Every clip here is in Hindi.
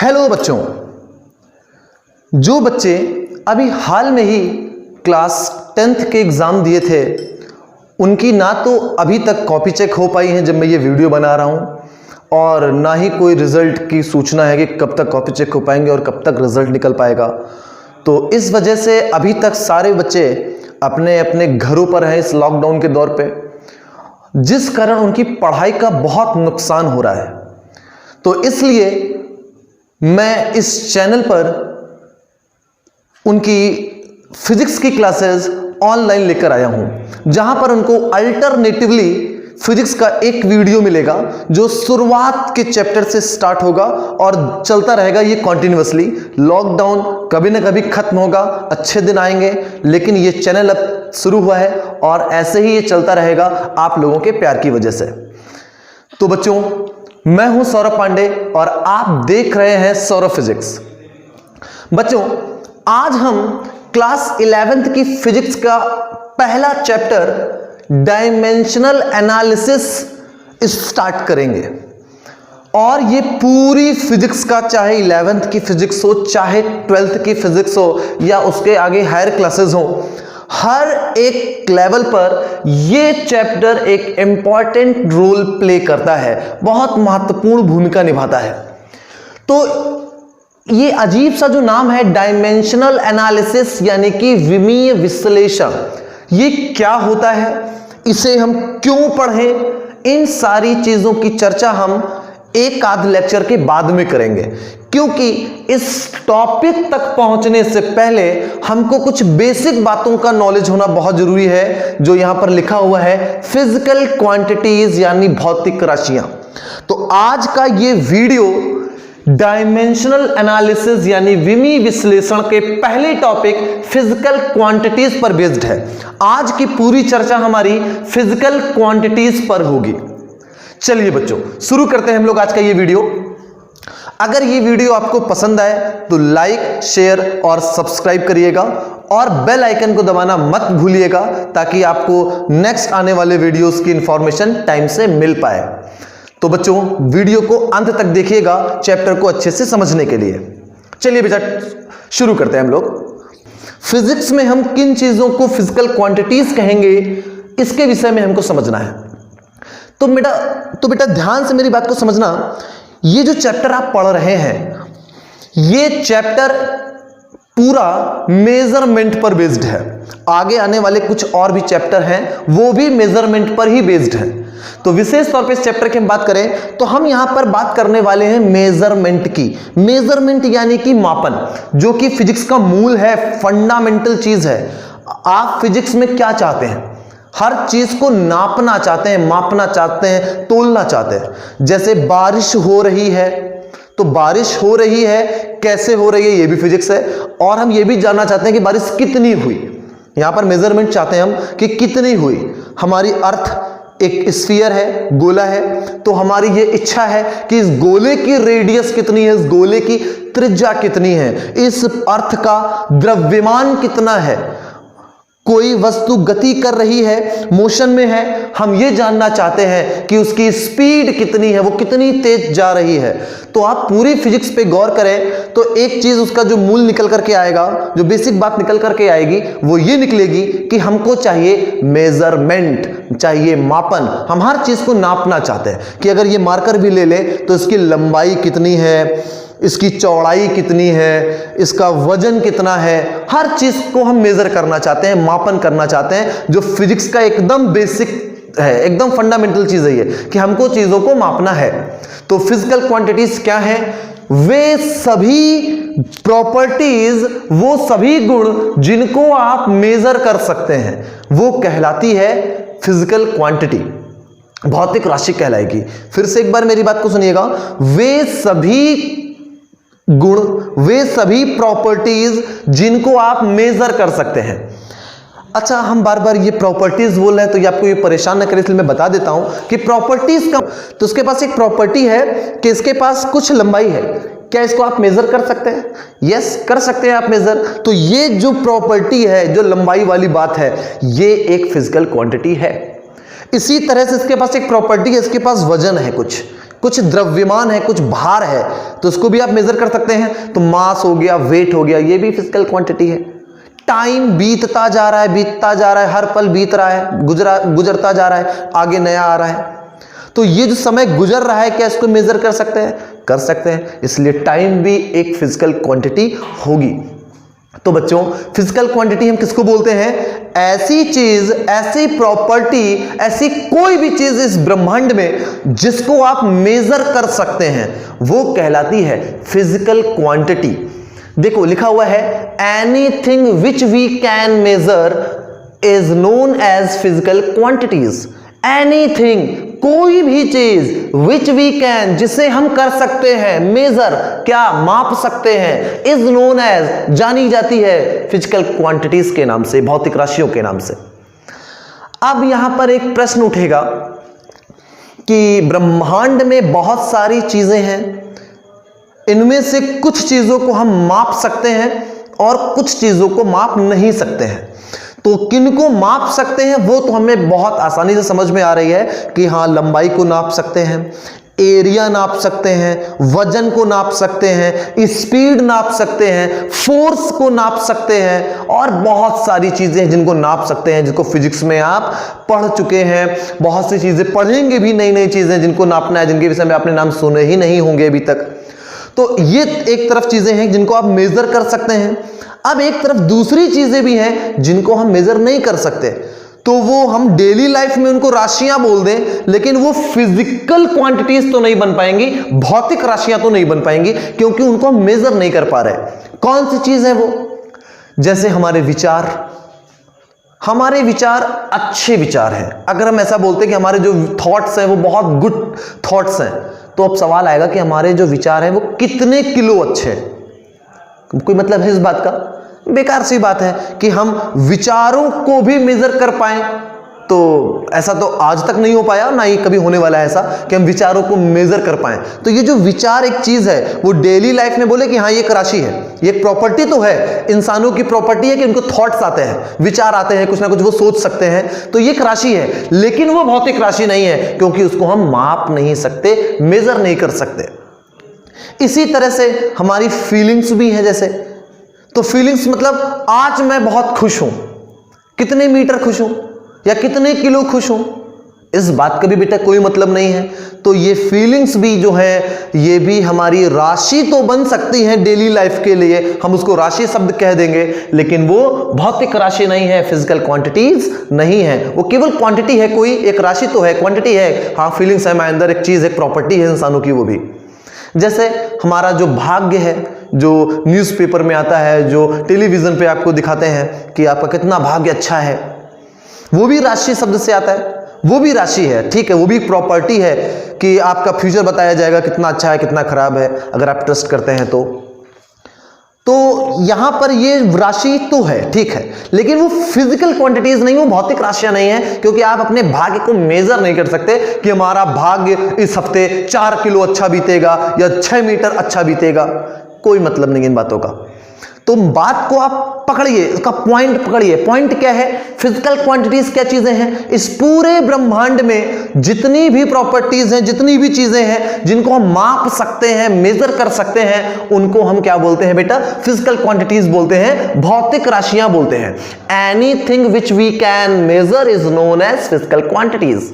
हेलो बच्चों, जो बच्चे अभी हाल में ही क्लास 10th के एग्ज़ाम दिए थे उनकी ना तो अभी तक कॉपी चेक हो पाई है जब मैं ये वीडियो बना रहा हूँ, और ना ही कोई रिज़ल्ट की सूचना है कि कब तक कॉपी चेक हो पाएंगे और कब तक रिज़ल्ट निकल पाएगा। तो इस वजह से अभी तक सारे बच्चे अपने अपने घरों पर हैं इस लॉकडाउन के दौर पे, जिस कारण उनकी पढ़ाई का बहुत नुकसान हो रहा है। तो इसलिए मैं इस चैनल पर उनकी फिजिक्स की क्लासेस ऑनलाइन लेकर आया हूं, जहां पर उनको अल्टरनेटिवली फिजिक्स का एक वीडियो मिलेगा जो शुरुआत के चैप्टर से स्टार्ट होगा और चलता रहेगा ये कॉन्टिन्यूअसली। लॉकडाउन कभी ना कभी खत्म होगा, अच्छे दिन आएंगे, लेकिन ये चैनल अब शुरू हुआ है और ऐसे ही ये चलता रहेगा आप लोगों के प्यार की वजह से। तो बच्चों, मैं हूं सौरभ पांडे और आप देख रहे हैं सौरभ फिजिक्स। बच्चों, आज हम क्लास 11th की फिजिक्स का पहला चैप्टर डायमेंशनल एनालिसिस स्टार्ट करेंगे। और ये पूरी फिजिक्स का, चाहे 11th की फिजिक्स हो, चाहे 12th की फिजिक्स हो, या उसके आगे हायर क्लासेस हो, हर एक लेवल पर ये चैप्टर एक इंपॉर्टेंट रोल प्ले करता है, बहुत महत्वपूर्ण भूमिका निभाता है। तो ये अजीब सा जो नाम है डायमेंशनल एनालिसिस यानी कि विमीय विश्लेषण, ये क्या होता है, इसे हम क्यों पढ़ें, इन सारी चीजों की चर्चा हम एक आध लेक्चर के बाद में करेंगे, क्योंकि इस टॉपिक तक पहुंचने से पहले हमको कुछ बेसिक बातों का नॉलेज होना बहुत जरूरी है, जो यहां पर लिखा हुआ है फिजिकल क्वांटिटीज यानी भौतिक राशियां। तो आज का ये वीडियो डायमेंशनल एनालिसिस यानी विमीय विश्लेषण के पहले टॉपिक फिजिकल क्वांटिटीज पर बेस्ड है। आज की पूरी चर्चा हमारी फिजिकल क्वांटिटीज पर होगी। चलिए बच्चों, शुरू करते हैं हम लोग आज का ये वीडियो। अगर ये वीडियो आपको पसंद आए तो लाइक, शेयर और सब्सक्राइब करिएगा और बेल आइकन को दबाना मत भूलिएगा, ताकि आपको नेक्स्ट आने वाले वीडियोस की इंफॉर्मेशन टाइम से मिल पाए। तो बच्चों, वीडियो को अंत तक देखिएगा चैप्टर को अच्छे से समझने के लिए। चलिए बेटा, शुरू करते हैं हम लोग। फिजिक्स में हम किन चीजों को फिजिकल क्वांटिटीज कहेंगे, इसके विषय में हमको समझना है। तो बेटा ध्यान से मेरी बात को समझना। ये जो चैप्टर आप पढ़ रहे हैं, ये चैप्टर पूरा मेजरमेंट पर बेस्ड है। आगे आने वाले कुछ और भी चैप्टर हैं, वो भी मेजरमेंट पर ही बेस्ड है। तो विशेष तौर पे इस चैप्टर की हम बात करें तो हम यहां पर बात करने वाले हैं मेजरमेंट की। मेजरमेंट यानी कि मापन, जो कि फिजिक्स का मूल है, फंडामेंटल चीज है। आप फिजिक्स में क्या चाहते हैं? हर चीज को नापना चाहते हैं, मापना चाहते हैं, तोलना चाहते हैं। जैसे बारिश हो रही है, तो बारिश हो रही है, कैसे हो रही है, ये भी फिजिक्स है। और हम ये भी जानना चाहते हैं कि बारिश कितनी हुई। यहां पर मेजरमेंट चाहते हैं हम कि कितनी हुई। हमारी अर्थ एक स्फीयर है, गोला है, तो हमारी ये इच्छा है कि इस गोले की रेडियस कितनी है, इस गोले की त्रिज्या कितनी है, इस अर्थ का द्रव्यमान कितना है। कोई वस्तु गति कर रही है, मोशन में है, हम ये जानना चाहते हैं कि उसकी स्पीड कितनी है, वो कितनी तेज जा रही है। तो आप पूरी फिजिक्स पे गौर करें तो एक चीज उसका जो मूल निकल करके आएगा, जो बेसिक बात निकल करके आएगी, वो ये निकलेगी कि हमको चाहिए मेजरमेंट, चाहिए मापन। हम हर चीज को नापना चाहते हैं कि अगर ये मार्कर भी ले ले तो इसकी लंबाई कितनी है, इसकी चौड़ाई कितनी है, इसका वजन कितना है। हर चीज को हम मेजर करना चाहते हैं, मापन करना चाहते हैं, जो फिजिक्स का एकदम बेसिक है, एकदम फंडामेंटल चीज है ये, कि हमको चीजों को मापना है। तो फिजिकल क्वांटिटीज क्या है? वे सभी प्रॉपर्टीज, वो सभी गुण जिनको आप मेजर कर सकते हैं, वो कहलाती है फिजिकल क्वांटिटी, भौतिक राशि कहलाएगी। फिर से एक बार मेरी बात को सुनिएगा। वे सभी गुण, वे सभी प्रॉपर्टीज जिनको आप मेजर कर सकते हैं। अच्छा, हम बार बार ये प्रॉपर्टीज बोल रहे हैं तो ये आपको ये परेशान न करे, इसलिए मैं बता देता हूं कि प्रॉपर्टीज का, तो उसके पास एक प्रॉपर्टी है कि इसके पास कुछ लंबाई है। क्या इसको आप मेजर कर सकते हैं? यस, कर सकते हैं आप मेजर। तो ये जो प्रॉपर्टी है, जो लंबाई वाली बात है, ये एक फिजिकल क्वांटिटी है। इसी तरह से इसके पास एक प्रॉपर्टी है, इसके पास वजन है कुछ। कुछ द्रव्यमान है, कुछ भार है, तो उसको भी आप मेजर कर सकते हैं। तो मास हो गया, वेट हो गया, ये भी फिजिकल क्वांटिटी है। टाइम बीतता जा रहा है, बीतता जा रहा है, हर पल बीत रहा है, गुजरता जा रहा है, आगे नया आ रहा है। तो ये जो समय गुजर रहा है, क्या इसको मेजर कर सकते हैं? कर सकते हैं। इसलिए टाइम भी एक फिजिकल क्वांटिटी होगी। तो बच्चों, फिजिकल क्वांटिटी हम किसको बोलते हैं? ऐसी चीज, ऐसी प्रॉपर्टी, ऐसी कोई भी चीज इस ब्रह्मांड में जिसको आप मेजर कर सकते हैं, वो कहलाती है फिजिकल क्वांटिटी। देखो लिखा हुआ है, anything which we can measure is known as physical quantities. Anything, कोई भी चीज, विच वी कैन, जिसे हम कर सकते हैं, मेजर, क्या माप सकते हैं, इज नोन एज, जानी जाती है फिजिकल क्वांटिटीज के नाम से, भौतिक राशियों के नाम से। अब यहां पर एक प्रश्न उठेगा कि ब्रह्मांड में बहुत सारी चीजें हैं, इनमें से कुछ चीजों को हम माप सकते हैं और कुछ चीजों को माप नहीं सकते हैं। तो किनको माप सकते हैं वो तो हमें बहुत आसानी से समझ में आ रही है कि हाँ, लंबाई को नाप सकते हैं, एरिया नाप सकते हैं, वजन को नाप सकते हैं, स्पीड नाप सकते हैं, फोर्स को नाप सकते हैं, और बहुत सारी चीजें जिनको नाप सकते हैं, जिनको फिजिक्स में आप पढ़ चुके हैं। बहुत सी चीजें पढ़ेंगे भी, नई नई चीजें जिनको नापना है, जिनके विषय में आपने नाम सुने ही नहीं होंगे अभी तक। तो ये एक तरफ चीजें हैं जिनको आप मेजर कर सकते हैं। अब एक तरफ दूसरी चीजें भी हैं जिनको हम मेजर नहीं कर सकते, तो वो हम डेली लाइफ में उनको राशियां बोल दें, लेकिन वो फिजिकल क्वांटिटीज तो नहीं बन पाएंगी, भौतिक राशियां तो नहीं बन पाएंगी, क्योंकि उनको हम मेजर नहीं कर पा रहे। कौन सी चीज है वो? जैसे हमारे विचार। हमारे विचार अच्छे विचार हैं। अगर हम ऐसा बोलते हैं कि हमारे जो थॉट्स हैं वो बहुत गुड थॉट्स हैं, तो अब सवाल आएगा कि हमारे जो विचार हैं वो कितने किलो अच्छे हैं। कोई मतलब है इस बात का? बेकार सी बात है कि हम विचारों को भी मेजर कर पाएं। तो ऐसा तो आज तक नहीं हो पाया, ना ही कभी होने वाला है ऐसा कि हम विचारों को मेजर कर पाएं। तो ये जो विचार एक चीज है, वो डेली लाइफ में बोले कि हाँ ये एक राशि है, ये एक प्रॉपर्टी तो है, इंसानों की प्रॉपर्टी है कि उनको थॉट्स आते हैं, विचार आते हैं, कुछ ना कुछ वो सोच सकते हैं, तो ये एक राशि है। लेकिन वो भौतिक राशि नहीं है, क्योंकि उसको हम माप नहीं सकते, मेजर नहीं कर सकते। इसी तरह से हमारी फीलिंग्स भी हैं। जैसे, तो फीलिंग्स मतलब आज मैं बहुत खुश हूं, कितने मीटर खुश हूं या कितने किलो खुश हूं, इस बात का भी बेटा कोई मतलब नहीं है। तो ये फीलिंग्स भी जो है, ये भी हमारी राशि तो बन सकती हैं डेली लाइफ के लिए, हम उसको राशि शब्द कह देंगे, लेकिन वो भौतिक राशि नहीं है, फिजिकल क्वांटिटीज नहीं है। वो केवल क्वांटिटी है, कोई एक राशि तो है, क्वांटिटी है। हाँ, फीलिंग्स है, हमारे अंदर एक चीज, एक प्रॉपर्टी है इंसानों की, वो भी। जैसे हमारा जो भाग्य है, जो न्यूज़पेपर में आता है, जो टेलीविजन पे आपको दिखाते हैं कि आपका कितना भाग्य अच्छा है, वो भी राशि शब्द से आता है, वो भी राशि है, ठीक है, वो भी प्रॉपर्टी है कि आपका फ्यूचर बताया जाएगा कितना अच्छा है, कितना खराब है, अगर आप ट्रस्ट करते हैं तो यहां पर ये राशि तो है, ठीक है, लेकिन वो फिजिकल क्वांटिटीज नहीं, वो भौतिक राशियां नहीं है, क्योंकि आप अपने भाग्य को मेजर नहीं कर सकते कि हमारा भाग्य इस हफ्ते 4 किलो अच्छा बीतेगा या 6 मीटर अच्छा बीतेगा। कोई मतलब नहीं इन बातों का। तो बात को आप पकड़िए, उसका पॉइंट पकड़िए। पॉइंट क्या है? फिजिकल क्वांटिटीज क्या चीजें हैं? इस पूरे ब्रह्मांड में जितनी भी प्रॉपर्टीज हैं, जितनी भी चीजें हैं जिनको हम माप सकते हैं, मेजर कर सकते हैं, उनको हम क्या बोलते हैं बेटा? फिजिकल क्वांटिटीज बोलते हैं, भौतिक राशियां बोलते हैं। Anything which we can measure is known as physical quantities.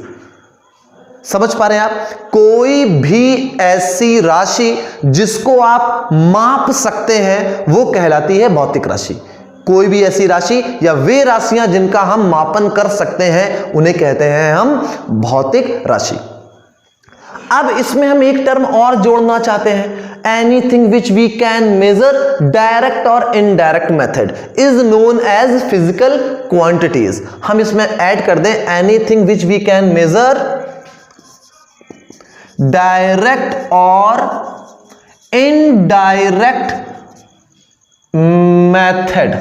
समझ पा रहे हैं आप? कोई भी ऐसी राशि जिसको आप माप सकते हैं वो कहलाती है भौतिक राशि। कोई भी ऐसी राशि या वे राशियां जिनका हम मापन कर सकते हैं उन्हें कहते हैं हम भौतिक राशि। अब इसमें हम एक टर्म और जोड़ना चाहते हैं, anything which we can measure direct और indirect method is known as physical quantities. हम इसमें ऐड कर दें anything which we can measure direct और indirect method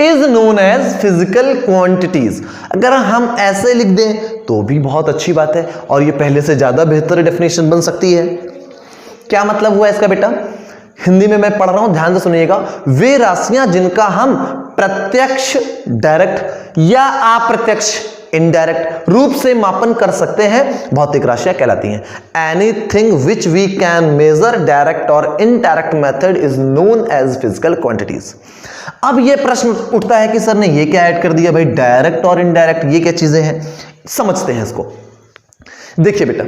is known as physical quantities. अगर हम ऐसे लिख दें तो भी बहुत अच्छी बात है, और ये पहले से ज्यादा बेहतर डेफिनेशन बन सकती है। क्या मतलब हुआ इसका बेटा? हिंदी में मैं पढ़ रहा हूं, ध्यान से सुनिएगा। वे राशियां जिनका हम प्रत्यक्ष डायरेक्ट या अप्रत्यक्ष इनडायरेक्ट रूप से मापन कर सकते हैं भौतिक राशियां कहलाती हैं। Anything which we can measure direct और indirect method is known as physical quantities. अब यह प्रश्न उठता है कि सर ने ये क्या ऐड कर दिया भाई, डायरेक्ट और इनडायरेक्ट ये क्या चीजें हैं, समझते हैं इसको। देखिए बेटा,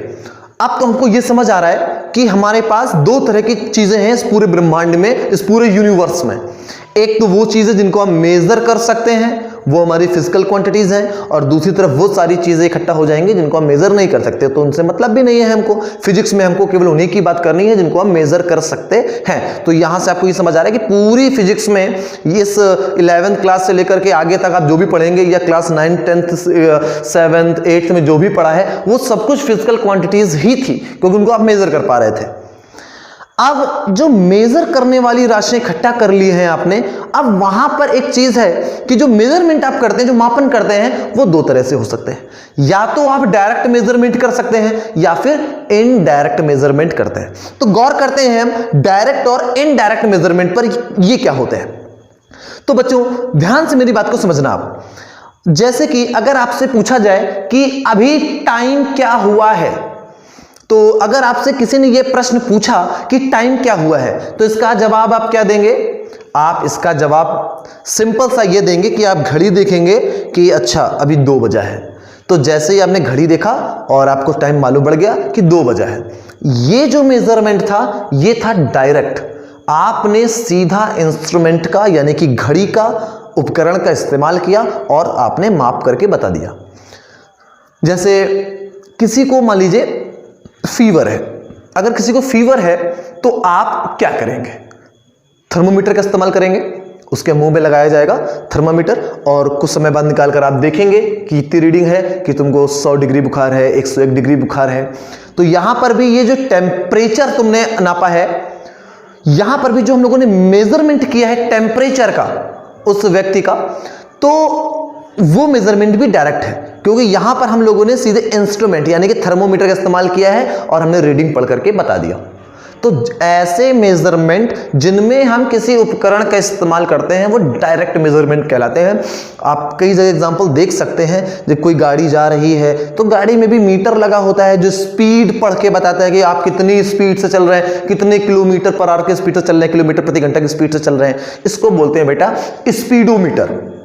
अब तो हमको यह समझ आ रहा है कि हमारे पास दो तरह की चीजें हैं इस पूरे ब्रह्मांड में, इस पूरे यूनिवर्स में। एक तो वो चीजें जिनको हम मेजर कर सकते हैं, वो हमारी फिजिकल क्वांटिटीज हैं, और दूसरी तरफ वो सारी चीजें इकट्ठा हो जाएंगी जिनको हम मेजर नहीं कर सकते, तो उनसे मतलब भी नहीं है हमको। फिजिक्स में हमको केवल उन्हीं की बात करनी है जिनको हम मेजर कर सकते हैं। तो यहां से आपको ये समझ आ रहा है कि पूरी फिजिक्स में इस 11th क्लास से लेकर के आगे तक आप जो भी पढ़ेंगे, या class 9th 10th 7th 8th में जो भी पढ़ा है, वो सब कुछ फिजिकल क्वांटिटीज ही थी, क्योंकि उनको आप मेजर कर पा रहे थे। अब जो मेजर करने वाली राशियां इकट्ठा कर ली हैं आपने, अब वहां पर एक चीज है कि जो मेजरमेंट आप करते हैं, जो मापन करते हैं, वो दो तरह से हो सकते हैं। या तो आप डायरेक्ट मेजरमेंट कर सकते हैं या फिर इनडायरेक्ट मेजरमेंट करते हैं। तो गौर करते हैं हम डायरेक्ट और इनडायरेक्ट मेजरमेंट पर, ये क्या होते हैं। तो बच्चों ध्यान से मेरी बात को समझना आप। जैसे कि अगर आपसे पूछा जाए कि अभी टाइम क्या हुआ है, तो अगर आपसे किसी ने यह प्रश्न पूछा कि टाइम क्या हुआ है, तो इसका जवाब आप क्या देंगे। आप इसका जवाब सिंपल सा ये देंगे कि आप घड़ी देखेंगे कि अच्छा अभी 2 बजा है। तो जैसे ही आपने घड़ी देखा और आपको टाइम मालूम पड़ गया कि 2 बजा है, ये जो मेजरमेंट था ये था डायरेक्ट। आपने सीधा इंस्ट्रूमेंट का यानी कि घड़ी का उपकरण का इस्तेमाल किया और आपने माप करके बता दिया। जैसे किसी को मान लीजिए फीवर है, अगर किसी को फीवर है तो आप क्या करेंगे, थर्मोमीटर का इस्तेमाल करेंगे, उसके मुंह में लगाया जाएगा थर्मामीटर, और कुछ समय बाद निकाल कर आप देखेंगे कि इतनी रीडिंग है कि तुमको 100 डिग्री बुखार है, 101 डिग्री बुखार है। तो यहां पर भी ये जो टेम्परेचर तुमने नापा है, यहां पर भी जो हम लोगों ने मेजरमेंट किया है टेम्परेचर का उस व्यक्ति का, तो वो मेजरमेंट भी डायरेक्ट है, क्योंकि यहां पर हम लोगों ने सीधे इंस्ट्रूमेंट यानी कि थर्मोमीटर का इस्तेमाल किया है और हमने रीडिंग पढ़ करके बता दिया। तो ऐसे मेजरमेंट जिनमें हम किसी उपकरण का इस्तेमाल करते हैं वो डायरेक्ट मेजरमेंट कहलाते हैं। आप कई जगह एग्जांपल देख सकते हैं, जब कोई गाड़ी जा रही है तो गाड़ी में भी मीटर लगा होता है जो स्पीड पढ़ के बताता है कि आप कितनी स्पीड से चल रहे हैं, कितने किलोमीटर पर आवर की स्पीड से चल रहे हैं, किलोमीटर प्रति घंटा की स्पीड से चल रहे हैं। इसको बोलते हैं बेटा स्पीडोमीटर।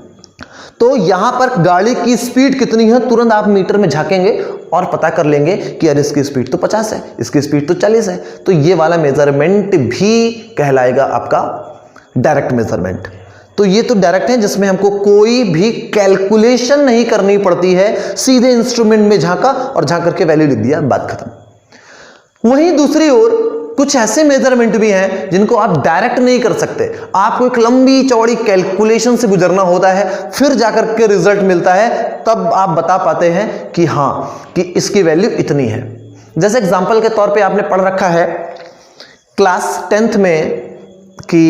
तो यहां पर गाड़ी की स्पीड कितनी है तुरंत आप मीटर में झांकेंगे और पता कर लेंगे कि यार इसकी स्पीड तो 50 है, इसकी स्पीड तो 40 है। तो ये वाला मेजरमेंट भी कहलाएगा आपका डायरेक्ट मेजरमेंट। तो ये तो डायरेक्ट है जिसमें हमको कोई भी कैलकुलेशन नहीं करनी पड़ती है, सीधे इंस्ट्रूमेंट में झांका और झांक करके वैल्यू लिख दिया, बात खत्म। वहीं दूसरी ओर कुछ ऐसे मेजरमेंट भी हैं जिनको आप डायरेक्ट नहीं कर सकते, आपको एक लंबी चौड़ी कैलकुलेशन से गुजरना होता है, फिर जाकर के रिजल्ट मिलता है, तब आप बता पाते हैं कि हाँ कि इसकी वैल्यू इतनी है। जैसे एग्जांपल के तौर पे आपने पढ़ रखा है क्लास 10th में कि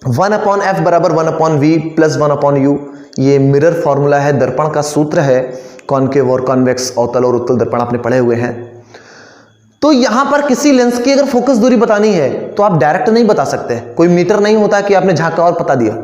1/f बराबर 1/v प्लस 1/u, ये मिरर फॉर्मूला है, दर्पण का सूत्र है, कॉनकेव और कॉन्वेक्स, अवतल और उत्तल दर्पण आपने पढ़े हुए हैं। तो यहां पर किसी लेंस की अगर फोकस दूरी बतानी है तो आप डायरेक्ट नहीं बता सकते, कोई मीटर नहीं होता कि आपने झांका और बता दिया।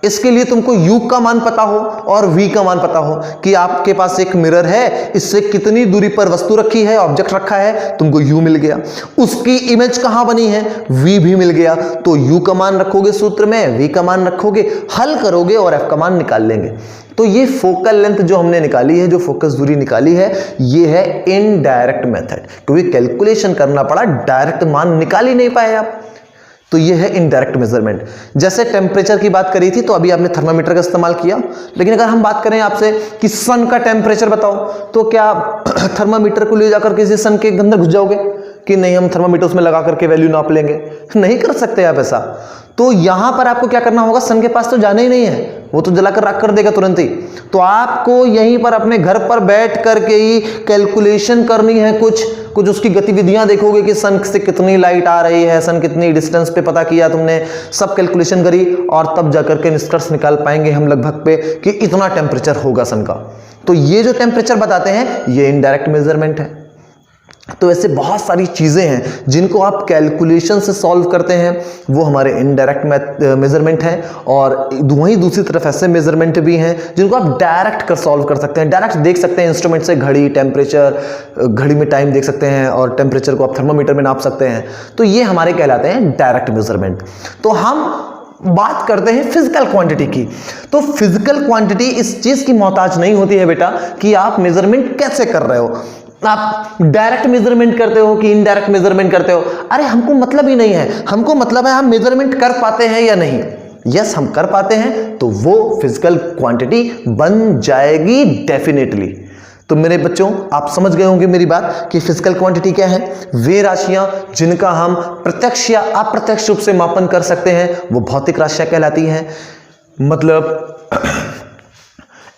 इसके लिए तुमको u का मान पता हो और v का मान पता हो कि आपके पास एक मिरर है, इससे कितनी दूरी पर वस्तु रखी है, ऑब्जेक्ट रखा है, तुमको u मिल गया। उसकी इमेज कहां बनी है, v भी मिल गया। तो u का मान रखोगे सूत्र में, v का मान रखोगे, हल करोगे और f का मान निकाल लेंगे। तो ये फोकल लेंथ जो हमने निकाली है, जो फोकस दूरी निकाली है, ये है इनडायरेक्ट मेथड, क्योंकि कैलकुलेशन करना पड़ा, डायरेक्ट मान निकाल ही नहीं पाए आप। तो ये है इनडायरेक्ट मेजरमेंट। जैसे टेम्परेचर की बात करी थी तो अभी आपने थर्मामीटर का इस्तेमाल किया, लेकिन अगर हम बात करें आपसे कि सन का टेम्परेचर बताओ, तो क्या थर्मामीटर को ले जाकर किसी सन के अंदर घुस जाओगे कि नहीं हम थर्मामीटर उसमें लगा करके वैल्यू नाप लेंगे? नहीं कर सकते आप ऐसा। तो यहां पर आपको क्या करना होगा, सन के पास तो जाना ही नहीं है, वो तो जलाकर राख कर देगा तुरंत ही। तो आपको यहीं पर अपने घर पर बैठ करके ही कैलकुलेशन करनी है, कुछ उसकी गतिविधियां देखोगे कि सन से कितनी लाइट आ रही है, सन कितनी डिस्टेंस पे पता किया तुमने, सब कैलकुलेशन करी और तब जाकर के निष्कर्ष निकाल पाएंगे हम लगभग पे कि इतना टेम्परेचर होगा सन का। तो ये जो टेम्परेचर बताते हैं ये इनडायरेक्ट मेजरमेंट है। तो ऐसे बहुत सारी चीज़ें हैं जिनको आप कैलकुलेशन से सॉल्व करते हैं, वो हमारे इनडायरेक्ट मेजरमेंट हैं। और वहीं दूसरी तरफ ऐसे मेजरमेंट भी हैं जिनको आप डायरेक्ट कर सॉल्व कर सकते हैं, डायरेक्ट देख सकते हैं इंस्ट्रूमेंट से, घड़ी, टेम्परेचर, घड़ी में टाइम देख सकते हैं और टेम्परेचर को आप थर्मामीटर में नाप सकते हैं। तो ये हमारे कहलाते हैं डायरेक्ट मेजरमेंट। तो हम बात करते हैं फिजिकल क्वांटिटी की। तो फिजिकल क्वांटिटी इस चीज़ की मोहताज नहीं होती है बेटा कि आप मेजरमेंट कैसे कर रहे हो, आप डायरेक्ट मेजरमेंट करते हो कि इनडायरेक्ट मेजरमेंट करते हो। अरे हमको मतलब ही नहीं है, हमको मतलब है हम मेजरमेंट कर पाते हैं या नहीं। यस, हम कर पाते हैं तो वो फिजिकल क्वांटिटी बन जाएगी डेफिनेटली। तो मेरे बच्चों, आप समझ गए होंगे मेरी बात कि फिजिकल क्वांटिटी क्या है। वे राशियां जिनका हम प्रत्यक्ष या अप्रत्यक्ष रूप से मापन कर सकते हैं वो भौतिक राशियां कहलाती हैं। मतलब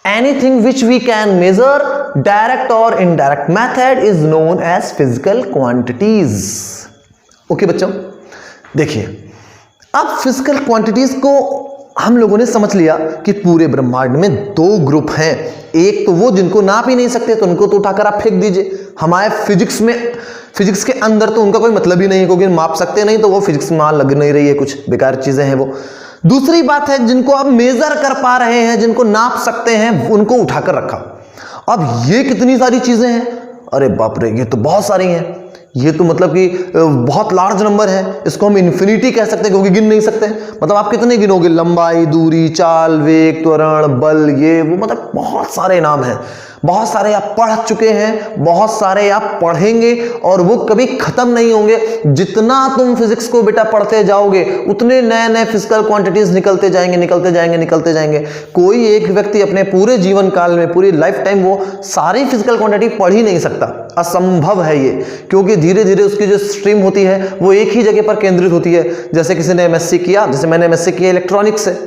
anything which we can measure direct or indirect method is known as physical quantities। Okay बच्चों, देखिए अब फिजिकल क्वांटिटीज को हम लोगों ने समझ लिया कि पूरे ब्रह्मांड में दो ग्रुप हैं। एक तो वो जिनको नाप ही नहीं सकते, तो उनको तो उठाकर आप फेंक दीजिए। हमारे फिजिक्स के अंदर तो उनका कोई मतलब ही नहीं है, क्योंकि माप सकते नहीं तो वो फिजिक्स में लग नहीं रही है, कुछ बेकार चीजें हैं वो। दूसरी बात है जिनको आप मेजर कर पा रहे हैं, जिनको नाप सकते हैं, उनको उठाकर रखा। अब ये कितनी सारी चीजें हैं, अरे बाप रे, ये तो बहुत सारी हैं। ये तो मतलब कि बहुत लार्ज नंबर है, इसको हम इन्फिनिटी कह सकते हैं क्योंकि गिन नहीं सकते। मतलब आप कितने गिनोगे, लंबाई, दूरी, चाल, वेग, त्वरण, बल, ये वो, मतलब बहुत सारे नाम हैं। बहुत सारे आप पढ़ चुके हैं, बहुत सारे आप पढ़ेंगे और वो कभी खत्म नहीं होंगे। जितना तुम फिजिक्स को बेटा पढ़ते जाओगे उतने नए नए फिजिकल क्वांटिटीज निकलते जाएंगे। कोई एक व्यक्ति अपने पूरे जीवन काल में, पूरी लाइफ टाइम वो सारी फिजिकल क्वांटिटी पढ़ ही नहीं सकता, असंभव है ये। क्योंकि धीरे धीरे उसकी जो स्ट्रीम होती है वो एक ही जगह पर केंद्रित होती है। जैसे किसी ने एमएससी किया, जैसे मैंने एमएससी किया इलेक्ट्रॉनिक्स से,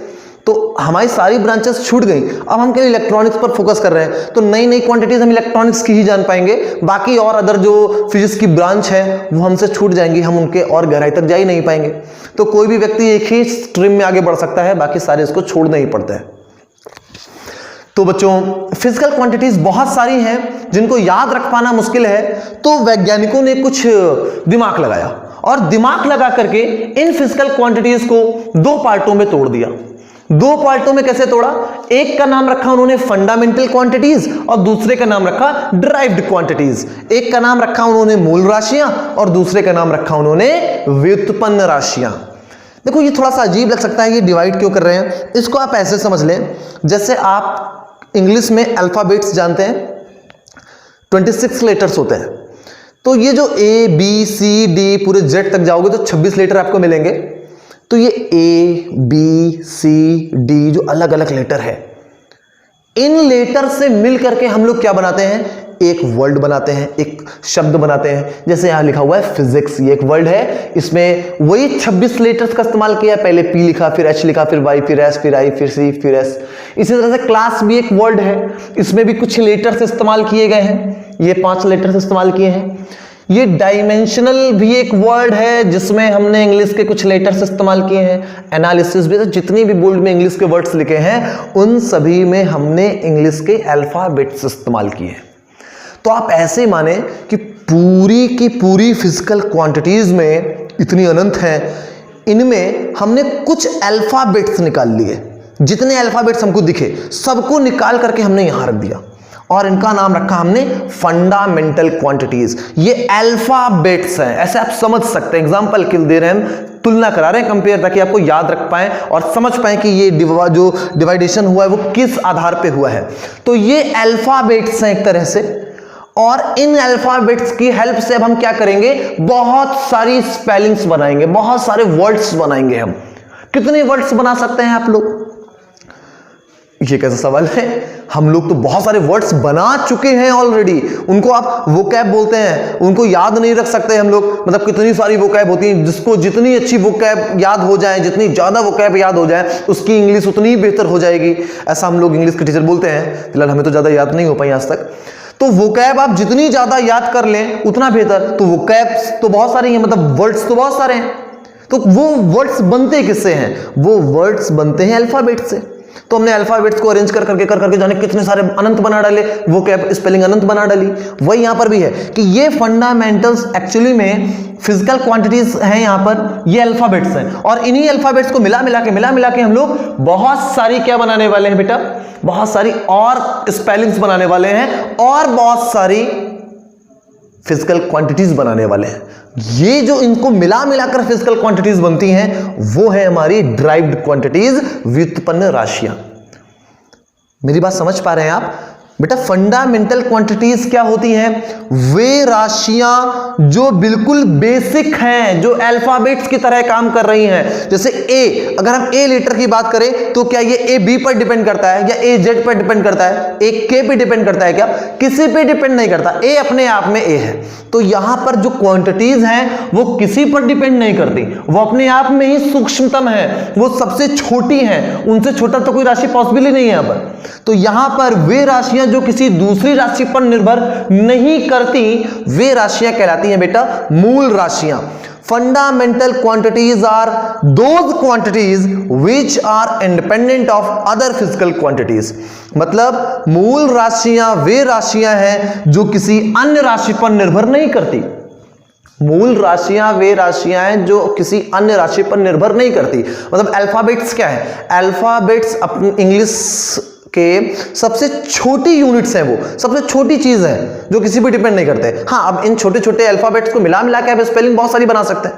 तो हमारी सारी ब्रांचेस छूट गई। अब हम केवल इलेक्ट्रॉनिक्स पर फोकस कर रहे हैं, तो नई नई क्वांटिटीज हम इलेक्ट्रॉनिक्स की ही जान पाएंगे। बाकी और अदर जो फिजिक्स की ब्रांच है वो हमसे छूट जाएंगी, हम उनके और गहराई तक जा ही नहीं पाएंगे। तो कोई भी व्यक्ति एक ही स्ट्रीम में आगे बढ़ सकता है, बाकी सारे इसको छोड़ने ही पड़ते हैं। तो बच्चों, फिजिकल क्वांटिटीज बहुत सारी हैं जिनको याद रख पाना मुश्किल है। तो वैज्ञानिकों ने कुछ दिमाग लगाया और दिमाग लगा करके इन फिजिकल क्वांटिटीज को दो पार्टों में तोड़ दिया। दो पार्टों में कैसे तोड़ा, एक का नाम रखा उन्होंने फंडामेंटल क्वांटिटीज और दूसरे का नाम रखा डिराइव्ड क्वांटिटीज। एक का नाम रखा उन्होंने मूल राशियां और दूसरे का नाम रखा उन्होंने व्युत्पन्न राशियां। देखो ये थोड़ा सा अजीब लग सकता है, ये डिवाइड क्यों कर रहे हैं। इसको आप ऐसे समझ लें, जैसे आप इंग्लिश में अल्फाबेट्स जानते हैं, 26 लेटर्स होते हैं। तो ये जो ए बी सी डी पूरे जेड तक जाओगे तो 26 लेटर आपको मिलेंगे। तो ये ए बी सी डी जो अलग अलग लेटर है, इन लेटर से मिल करके हम लोग क्या बनाते हैं, एक वर्ड बनाते हैं, एक शब्द बनाते हैं। जैसे यहां लिखा हुआ है फिजिक्स, ये एक वर्ड है, इसमें वही 26 लेटर्स का इस्तेमाल किया। पहले पी लिखा, फिर एच लिखा, फिर वाई, फिर एस, फिर आई, फिर सी, फिर एस। इसी तरह से क्लास भी एक वर्ड है, इसमें भी कुछ लेटर्स इस्तेमाल किए गए हैं, ये 5 लेटर्स इस्तेमाल किए हैं। ये डायमेंशनल भी एक वर्ड है जिसमें हमने इंग्लिश के कुछ लेटर्स इस्तेमाल किए हैं। एनालिसिस भी, जितनी भी बोल्ड में इंग्लिश के वर्ड्स लिखे हैं उन सभी में हमने इंग्लिश के अल्फाबेट्स इस्तेमाल किए हैं। तो आप ऐसे माने कि पूरी की पूरी फिजिकल क्वांटिटीज में इतनी अनंत हैं, इनमें हमने कुछ अल्फाबेट्स निकाल लिए। जितने अल्फाबेट्स हमको दिखे सबको निकाल करके हमने यहां रख दिया और इनका नाम रखा हमने फंडामेंटल क्वांटिटीज। ये अल्फाबेट्स हैं, ऐसे आप समझ सकते हैं। एग्जांपल के लिए दे रहे हैं, तुलना करा रहे हैं, कंपेयर, ताकि आपको याद रख पाएं और समझ पाएं कि ये जो डिवाइडेशन हुआ है वो किस आधार पे हुआ है। तो ये अल्फाबेट्स हैं एक तरह से, और इन अल्फाबेट्स की हेल्प से अब हम क्या करेंगे, बहुत सारी स्पेलिंग्स बनाएंगे, बहुत सारे वर्ड्स बनाएंगे। हम कितने वर्ड्स बना सकते हैं आप लोग, ये कैसा सवाल है। हम लोग तो बहुत सारे वर्ड्स बना चुके हैं ऑलरेडी, उनको आप वोकैब बोलते हैं, उनको याद नहीं रख सकते हम लोग। मतलब कितनी सारी वोकैब होती है, जिसको जितनी अच्छी वोकैब याद हो जाए, जितनी ज्यादा वोकैब याद हो जाए, उसकी इंग्लिश उतनी बेहतर हो जाएगी। ऐसा हम लोग इंग्लिश के टीचर बोलते हैं। फिलहाल हमें तो ज्यादा याद नहीं हो पाई आज तक। तो वोकैब आप जितनी ज्यादा याद कर लें उतना बेहतर। तो वोकैब्स तो बहुत सारी हैं, मतलब वर्ड्स तो बहुत सारे हैं। तो वो वर्ड्स बनते किससे हैं, वो वर्ड्स बनते हैं अल्फाबेट से। तो हमने अल्फाबेट्स को अरेंज कर करके जाने कितने सारे अनंत बना डाले, वो क्या स्पेलिंग अनंत बना डाली। वही यहां पर भी है कि ये फंडामेंटल्स एक्चुअली में फिजिकल क्वांटिटीज हैं, यहां पर ये अल्फाबेट्स हैं, और इन्हीं अल्फाबेट्स को मिला मिला के हम लोग बहुत सारी क्या बनाने वाले हैं बेटा, बहुत सारी और स्पेलिंग्स बनाने वाले हैं और बहुत सारी फिजिकल क्वांटिटीज बनाने वाले हैं। ये जो इनको मिला मिलाकर फिजिकल क्वांटिटीज बनती हैं वो है हमारी ड्राइव्ड क्वांटिटीज, व्युत्पन्न राशियां। मेरी बात समझ पा रहे हैं आप बेटा? फंडामेंटल क्वांटिटीज क्या होती हैं? वे राशियां जो बिल्कुल बेसिक हैं, जो अल्फाबेट्स की तरह काम कर रही हैं। जैसे ए, अगर हम ए लेटर की बात करें तो क्या ये ए बी पर डिपेंड करता है या ए जेड पर डिपेंड करता है? ए के पे डिपेंड करता है क्या? किसी पे डिपेंड नहीं करता। ए अपने आप में ए है। तो यहां पर जो क्वांटिटीज हैं वो किसी पर डिपेंड नहीं करती, वो अपने आप में ही सूक्ष्मतम है, वो सबसे छोटी हैं, उनसे छोटा तो कोई राशि पॉसिबल ही नहीं है यहां पर। तो यहां पर वे राशियां जो किसी दूसरी राशि पर निर्भर नहीं करती, वे राशियां कहलाती हैं बेटा मूल राशियां। Fundamental quantities are those quantities which are independent of other physical quantities. मतलब मूल राशियां वे राशियां हैं जो किसी अन्य राशि पर निर्भर नहीं करती। मूल राशियां वे राशियां हैं जो किसी अन्य राशि पर निर्भर नहीं करती। मतलब अल्फाबेट्स क्या है? अल्फाबेट्स अपनी इंग्लिश के सबसे छोटी यूनिट्स हैं, वो सबसे छोटी चीज है जो किसी पे डिपेंड नहीं करते। हाँ, अब इन छोटे छोटे अल्फाबेट्स को मिला के आप स्पेलिंग बहुत सारी बना सकते हैं।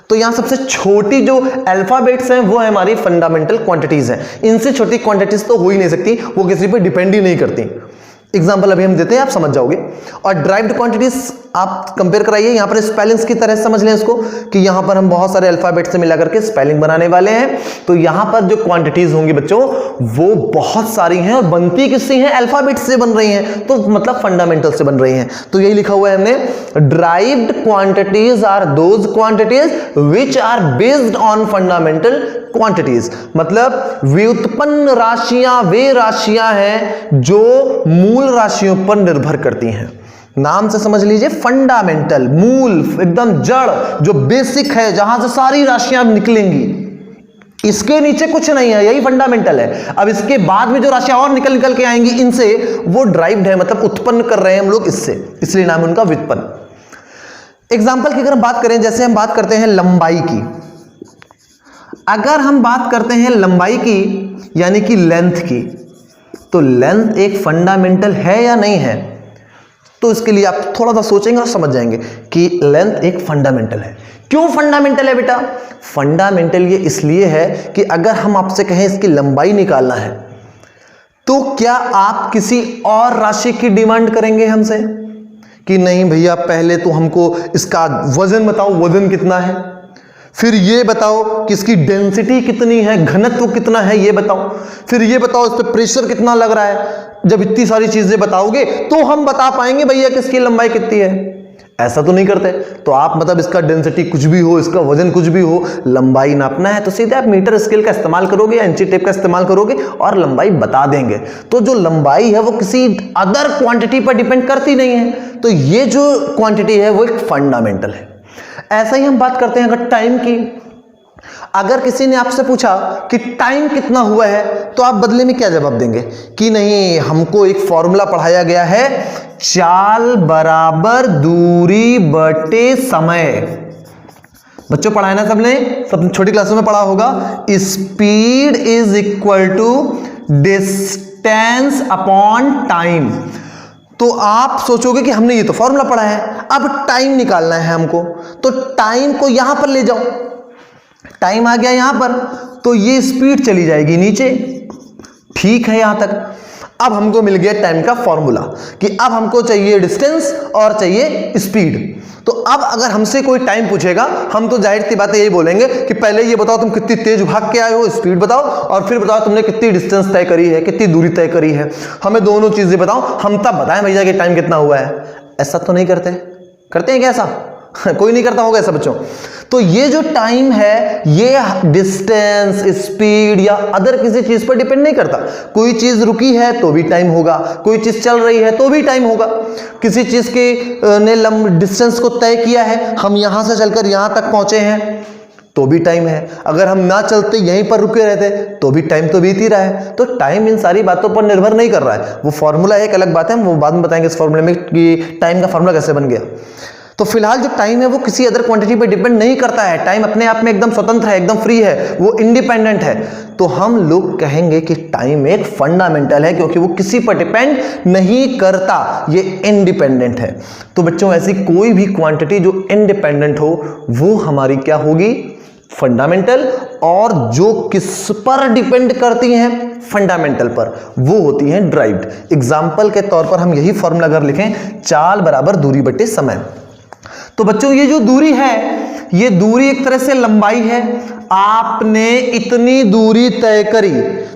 तो यहां सबसे छोटी जो अल्फाबेट्स हैं वो है हमारी फंडामेंटल क्वांटिटीज हैं। इनसे छोटी क्वांटिटीज तो हो ही नहीं सकती, वो किसी पे डिपेंड ही नहीं करती। एग्जाम्पल अभी हम देते हैं, आप समझ जाओगे। और ड्राइव्ड क्वांटिटीज आप कंपेयर कराइए, यहां पर स्पेलिंग्स की तरह समझ लें इसको कि यहां पर हम बहुत सारे अल्फाबेट से मिला करके स्पेलिंग बनाने वाले हैं। तो यहां पर जो क्वांटिटीज होंगी बच्चों वो बहुत सारी हैं और बनती किससे हैं? अल्फाबेट से बन रही हैं, तो मतलब फंडामेंटल से बन रही हैं। तो यही लिखा हुआ है हमने, derived quantities are those quantities which are based on fundamental quantities. मतलब व्युत्पन्न राशियां वे राशियां हैं जो मूल राशियों पर निर्भर करती हैं। नाम से समझ लीजिए, फंडामेंटल, मूल, एकदम जड़, जो बेसिक है, जहां से सारी राशियां निकलेंगी। इसके नीचे कुछ नहीं है, यही फंडामेंटल है। अब इसके बाद में जो राशियां और निकल के आएंगी इनसे, वो ड्राइव्ड है, मतलब उत्पन्न कर रहे हैं हम लोग इससे, इसलिए नाम है उनका व्युत्पन्न। एग्जाम्पल की अगर हम बात करें, जैसे हम बात करते हैं लंबाई की। अगर हम बात करते हैं लंबाई की यानी कि लेंथ की, तो लेंथ एक फंडामेंटल है या नहीं है? तो इसके लिए आप थोड़ा सा सोचेंगे और समझ जाएंगे कि लेंथ एक फंडामेंटल है। क्यों फंडामेंटल है बेटा? फंडामेंटल ये इसलिए है कि अगर हम आपसे कहें इसकी लंबाई निकालना है, तो क्या आप किसी और राशि की डिमांड करेंगे हमसे कि नहीं भैया पहले तो हमको इसका वजन बताओ, वजन कितना है, फिर ये बताओ कि इसकी डेंसिटी कितनी है, घनत्व कितना है ये बताओ, फिर ये बताओ इस पे प्रेशर कितना लग रहा है। जब इतनी सारी चीजें बताओगे तो हम बता पाएंगे भैया कि इसकी लंबाई कितनी है। ऐसा तो नहीं करते। तो आप मतलब इसका डेंसिटी कुछ भी हो, इसका वजन कुछ भी हो, लंबाई नापना है तो सीधे आप मीटर स्केल का इस्तेमाल करोगे या इंची टेप का इस्तेमाल करोगे और लंबाई बता देंगे। तो जो लंबाई है वो किसी अदर क्वांटिटी पर डिपेंड करती नहीं है। तो ये जो क्वांटिटी है वो एक फंडामेंटल है। ऐसा ही हम बात करते हैं अगर टाइम की। अगर किसी ने आपसे पूछा कि टाइम कितना हुआ है, तो आप बदले में क्या जवाब देंगे? कि नहीं, हमको एक फॉर्मूला पढ़ाया गया है, चाल बराबर दूरी बटे समय। बच्चों पढ़ा है ना सबने, सब छोटी क्लासों में पढ़ा होगा। Speed is equal to distance upon time. तो आप सोचोगे कि हमने ये तो फॉर्मूला पढ़ा है, अब टाइम निकालना है हमको, तो टाइम को यहां पर ले जाओ। टाइम आ गया यहां पर, तो ये स्पीड चली जाएगी नीचे। ठीक है यहां तक। अब हमको मिल गया टाइम का फॉर्मूला कि अब हमको चाहिए डिस्टेंस और चाहिए स्पीड। तो अब अगर हमसे कोई टाइम पूछेगा, हम तो जाहिर सी बात है यही बोलेंगे कि पहले ये बताओ तुम कितनी तेज भाग के आए हो, स्पीड बताओ, और फिर बताओ तुमने कितनी डिस्टेंस तय करी है, कितनी दूरी तय करी है, हमें दोनों चीजें बताओ, हम तब बताएं भैया कि टाइम कितना हुआ है। ऐसा तो नहीं करते, करते हैं क्या ऐसा? कोई नहीं करता होगा ऐसा बच्चों। तो ये जो टाइम है ये डिस्टेंस, स्पीड या अदर किसी चीज पर डिपेंड नहीं करता। कोई चीज रुकी है तो भी टाइम होगा, कोई चीज चल रही है तो भी टाइम होगा। किसी चीज के ने डिस्टेंस को तय किया है, हम यहां से चलकर यहां तक पहुंचे हैं, तो भी टाइम है, अगर हम ना चलते यहीं पर रुके रहते तो भी टाइम तो बीत ही रहा है। तो टाइम इन सारी बातों पर निर्भर नहीं कर रहा है। वो फॉर्मूला एक अलग बात है, हम वो बाद में बताएंगे इस फॉर्मूले में कि टाइम का फॉर्मूला कैसे बन गया। तो फिलहाल जो टाइम है वो किसी अदर क्वांटिटी पे डिपेंड नहीं करता है, टाइम अपने आप में एकदम स्वतंत्र है, एकदम फ्री है, वो इंडिपेंडेंट है। तो हम लोग कहेंगे कि टाइम एक फंडामेंटल है क्योंकि वो किसी पर डिपेंड नहीं करता, ये इंडिपेंडेंट है। तो बच्चों ऐसी कोई भी क्वांटिटी जो इंडिपेंडेंट हो वो हमारी क्या होगी, फंडामेंटल, और जो किस पर डिपेंड करती हैं, फंडामेंटल पर, वो होती हैं ड्राइव्ड। एग्जाम्पल के तौर पर हम यही फॉर्मूला अगर लिखें, चाल बराबर दूरी बटे समय। तो बच्चों ये जो दूरी है, ये दूरी एक तरह से लंबाई है। आपने इतनी दूरी तय करी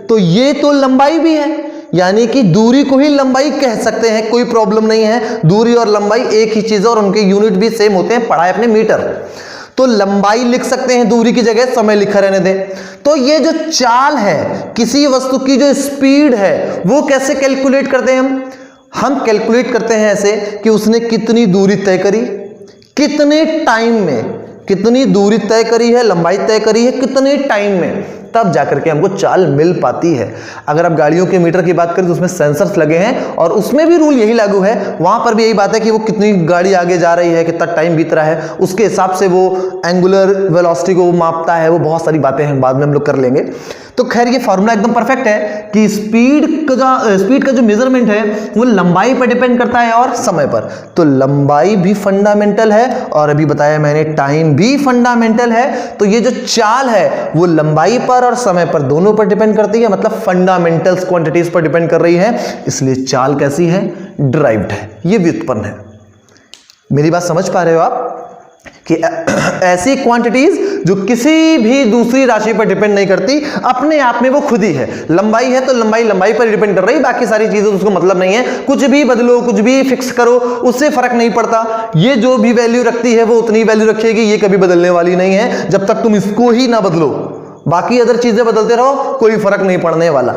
तो ये तो लंबाई भी है, यानी कि दूरी को ही लंबाई कह सकते हैं, कोई प्रॉब्लम नहीं है। दूरी और लंबाई एक ही चीज है और उनके यूनिट भी सेम होते हैं, पढ़ा है अपने मीटर। तो लंबाई लिख सकते हैं, दूरी की जगह समय लिखा रहने दें। तो ये जो चाल है, किसी वस्तु की जो स्पीड है, वो कैसे कैलकुलेट करते हैं हम कैलकुलेट करते हैं ऐसे कि उसने कितनी दूरी तय करी, कितने टाइम में, कितनी दूरी तय करी है, लंबाई तय करी है, कितने टाइम में, तब जाकर के हमको चाल मिल पाती है। अगर आप गाड़ियों के मीटर की बात करें तो उसमें सेंसर्स लगे हैं और उसमें भी रूल यही लागू है, वहां पर भी यही बात है कि वो कितनी गाड़ी आगे जा रही है, कितना टाइम बीत रहा है, उसके हिसाब से वो एंगुलर वेलोसिटी को मापता है। वो बहुत सारी बातें हैं, बाद में हम लोग कर लेंगे। तो खैर ये फॉर्मूला एकदम परफेक्ट है कि स्पीड का जो मेजरमेंट है वो लंबाई पर डिपेंड करता है और समय पर। तो लंबाई भी फंडामेंटल है और अभी बताया मैंने टाइम भी फंडामेंटल है। तो ये जो चाल है वो लंबाई पर और समय पर दोनों पर डिपेंड करती है, मतलब फंडामेंटल्स क्वांटिटीज पर डिपेंड कर रही है। इसलिए चाल कैसी है, ड्राइव्ड है, ये व्युत्पन्न है। मेरी बात समझ पा रहे हो आप कि ऐसी क्वांटिटीज जो किसी भी दूसरी राशि पर डिपेंड नहीं करती, अपने आप में वो खुद ही है। लंबाई है तो लंबाई पर डिपेंड कर रही, बाकी सारी चीजें उसको मतलब नहीं है। कुछ भी बदलो, कुछ भी फिक्स करो, उससे फर्क नहीं पड़ता। ये जो भी वैल्यू रखती है वो उतनी वैल्यू रखेगी, ये कभी बदलने वाली नहीं है जब तक तुम इसको ही ना बदलो। बाकी अदर चीजें बदलते रहो, कोई फर्क नहीं पड़ने वाला।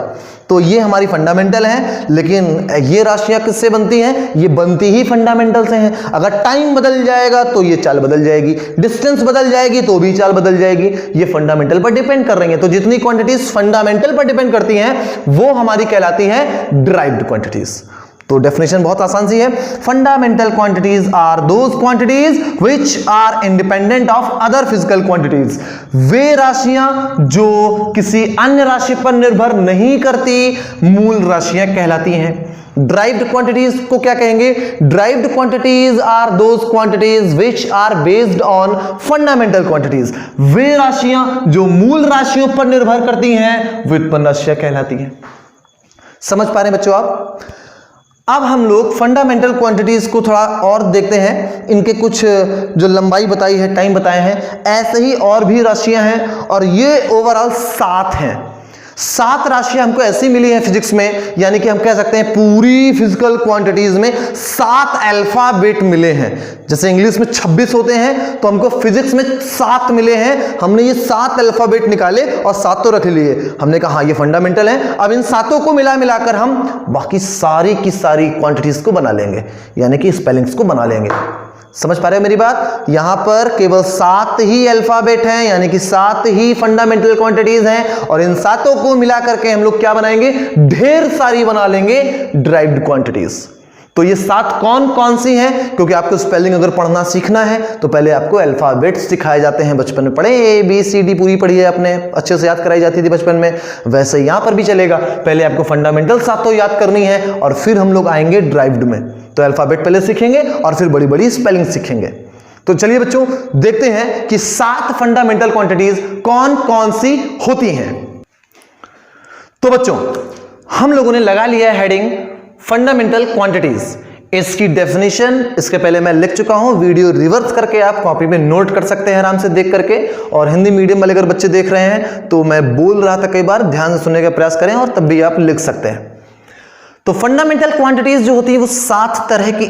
तो ये हमारी फंडामेंटल है। लेकिन ये राशियां किससे बनती हैं, ये बनती ही फंडामेंटल से हैं। अगर टाइम बदल जाएगा तो ये चाल बदल जाएगी, डिस्टेंस बदल जाएगी तो भी चाल बदल जाएगी। ये फंडामेंटल पर डिपेंड कर रही हैं। तो जितनी क्वांटिटीज फंडामेंटल पर डिपेंड करती हैं वो हमारी कहलाती हैं ड्राइव्ड क्वांटिटीज। तो डेफिनेशन बहुत आसान सी है, fundamental quantities are those quantities which are independent of other physical quantities. वे राशियां जो किसी अन्य राशि पर निर्भर नहीं करती, मूल राशियां कहलाती हैं। ड्राइव्ड क्वांटिटीज को क्या कहेंगे, derived quantities are those quantities which are based on fundamental quantities. वे राशियां जो मूल राशियों पर निर्भर करती हैं व्युत्पन्न राशियां कहलाती हैं। समझ पा रहे हैं बच्चों आप? अब हम लोग फंडामेंटल क्वांटिटीज को थोड़ा और देखते हैं। इनके कुछ जो लंबाई बताई है, टाइम बताए हैं, ऐसे ही और भी राशियां हैं और ये ओवरऑल 7 हैं। 7 राशियां हमको ऐसी मिली हैं फिजिक्स में, यानी कि हम कह सकते हैं पूरी फिजिकल क्वांटिटीज में 7 अल्फाबेट मिले हैं। जैसे इंग्लिश में 26 होते हैं तो हमको फिजिक्स में 7 मिले हैं। हमने ये 7 अल्फाबेट निकाले और 7 तो रख लिए। हमने कहा हाँ ये फंडामेंटल है। अब इन 7 को मिलाकर हम बाकी सारी की सारी क्वांटिटीज को बना लेंगे, यानी कि स्पेलिंग्स को बना लेंगे। समझ पा रहे हो मेरी बात? यहां पर केवल 7 ही अल्फाबेट हैं, यानी कि 7 ही फंडामेंटल क्वांटिटीज हैं और इन 7 को मिलाकर के हम लोग क्या बनाएंगे, ढेर सारी बना लेंगे ड्राइव्ड क्वांटिटीज। तो ये 7 कौन कौन सी हैं? क्योंकि आपको स्पेलिंग अगर पढ़ना सीखना है तो पहले आपको अल्फाबेट सिखाए जाते हैं। बचपन में पढ़े ABCD पूरी पढ़ी है आपने, अच्छे से याद कराई जाती थी बचपन में, वैसे यहां पर भी चलेगा। पहले आपको फंडामेंटल 7 याद करनी है और फिर हम लोग आएंगे ड्राइव्ड में। तो अल्फाबेट पहले सीखेंगे और फिर बड़ी बड़ी स्पेलिंग सीखेंगे। तो चलिए बच्चों देखते हैं कि 7 फंडामेंटल क्वांटिटीज कौन कौन सी होती हैं। तो बच्चों हम लोगों ने लगा लिया है हेडिंग फंडामेंटल क्वांटिटीज। इसकी डेफिनेशन इसके पहले मैं लिख चुका हूं, वीडियो रिवर्स करके आप कॉपी में नोट कर सकते हैं आराम से देख करके। और हिंदी मीडियम वाले अगर बच्चे देख रहे हैं तो मैं बोल रहा था कई बार, ध्यान से सुनने का प्रयास करें और तब भी आप लिख सकते हैं। तो फंडामेंटल क्वांटिटीज जो होती है वो 7 तरह की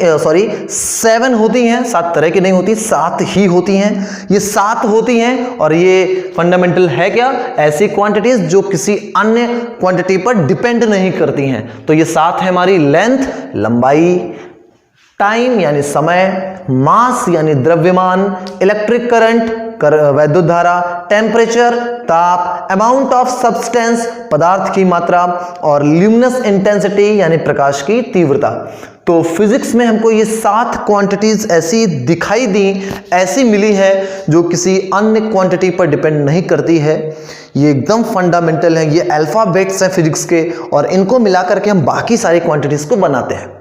7 होती हैं। 7 तरह की नहीं होती, 7 ही होती हैं। ये 7 होती हैं और ये फंडामेंटल है क्या, ऐसी क्वांटिटीज जो किसी अन्य क्वांटिटी पर डिपेंड नहीं करती हैं। तो ये 7 है हमारी लेंथ, लंबाई, टाइम यानी समय, मास यानी द्रव्यमान, इलेक्ट्रिक करंट, वैद्युत धारा, टेम्परेचर ताप, अमाउंट ऑफ सब्सटेंस पदार्थ की मात्रा, और ल्यूमिनस इंटेंसिटी यानी प्रकाश की तीव्रता। तो फिजिक्स में हमको ये 7 क्वांटिटीज ऐसी दिखाई दी, ऐसी मिली है जो किसी अन्य क्वांटिटी पर डिपेंड नहीं करती है। ये एकदम फंडामेंटल है, ये अल्फाबेट्स हैं फिजिक्स के, और इनको मिलाकर के हम बाकी सारी क्वांटिटीज को बनाते हैं।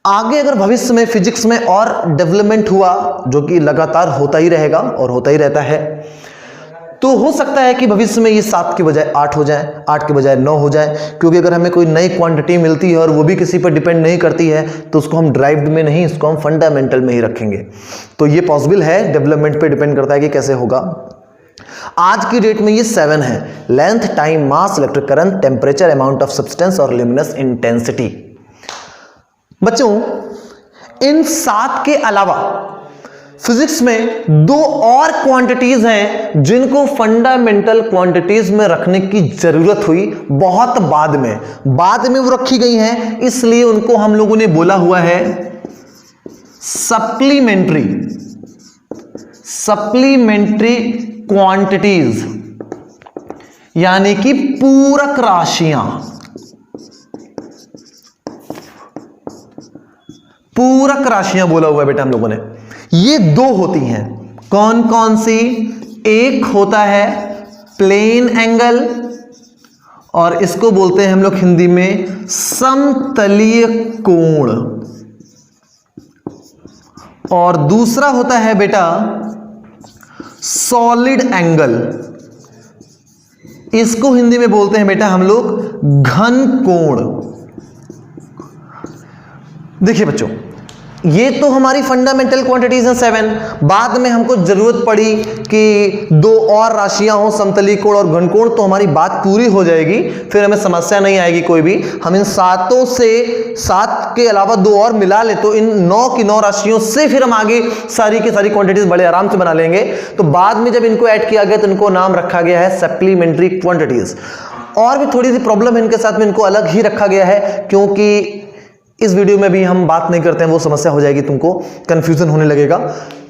आगे अगर भविष्य में फिजिक्स में और डेवलपमेंट हुआ, जो कि लगातार होता ही रहेगा और होता ही रहता है, तो हो सकता है कि भविष्य में ये 7 के बजाय 8 हो जाए, 8 के बजाय 9 हो जाए, क्योंकि अगर हमें कोई नई क्वांटिटी मिलती है और वो भी किसी पर डिपेंड नहीं करती है, तो उसको हम ड्राइव्ड में नहीं, इसको हम फंडामेंटल में ही रखेंगे। तो ये पॉसिबल है, डेवलपमेंट पे डिपेंड करता है कि कैसे होगा। आज की डेट में ये 7 है: length, time, mass, electric current, temperature, amount of substance और ल्यूमिनस इंटेंसिटी। बच्चों, इन 7 के अलावा फिजिक्स में 2 और क्वांटिटीज हैं जिनको फंडामेंटल क्वांटिटीज में रखने की जरूरत हुई बहुत बाद में वो रखी गई हैं, इसलिए उनको हम लोगों ने बोला हुआ है सप्लीमेंट्री क्वांटिटीज, यानी कि पूरक राशियां। पूरक राशियां बोला हुआ है बेटा हम लोगों ने। ये 2 होती हैं, कौन कौन सी? एक होता है प्लेन एंगल, और इसको बोलते हैं हम लोग हिंदी में समतलीय कोण, और दूसरा होता है बेटा सॉलिड एंगल, इसको हिंदी में बोलते हैं बेटा हम लोग घन कोण। देखिए बच्चों, ये तो हमारी फंडामेंटल क्वांटिटीज हैं 7। बाद में हमको जरूरत पड़ी कि 2 और राशियां हो, समतलीय कोण और घनकोण, तो हमारी बात पूरी हो जाएगी, फिर हमें समस्या नहीं आएगी कोई भी। हम इन 7 से 7 के अलावा 2 और मिला ले तो इन 9 की 9 राशियों से फिर हम आगे सारी की सारी क्वांटिटीज बड़े आराम से बना लेंगे। तो बाद में जब इनको ऐड किया गया तो इनको नाम रखा गया है सप्लीमेंट्री क्वांटिटीज। और भी थोड़ी सी प्रॉब्लम है इनके साथ में, इनको अलग ही रखा गया है, क्योंकि इस वीडियो में भी हम बात नहीं करते हैं, वो समस्या हो जाएगी, तुमको कंफ्यूजन होने लगेगा।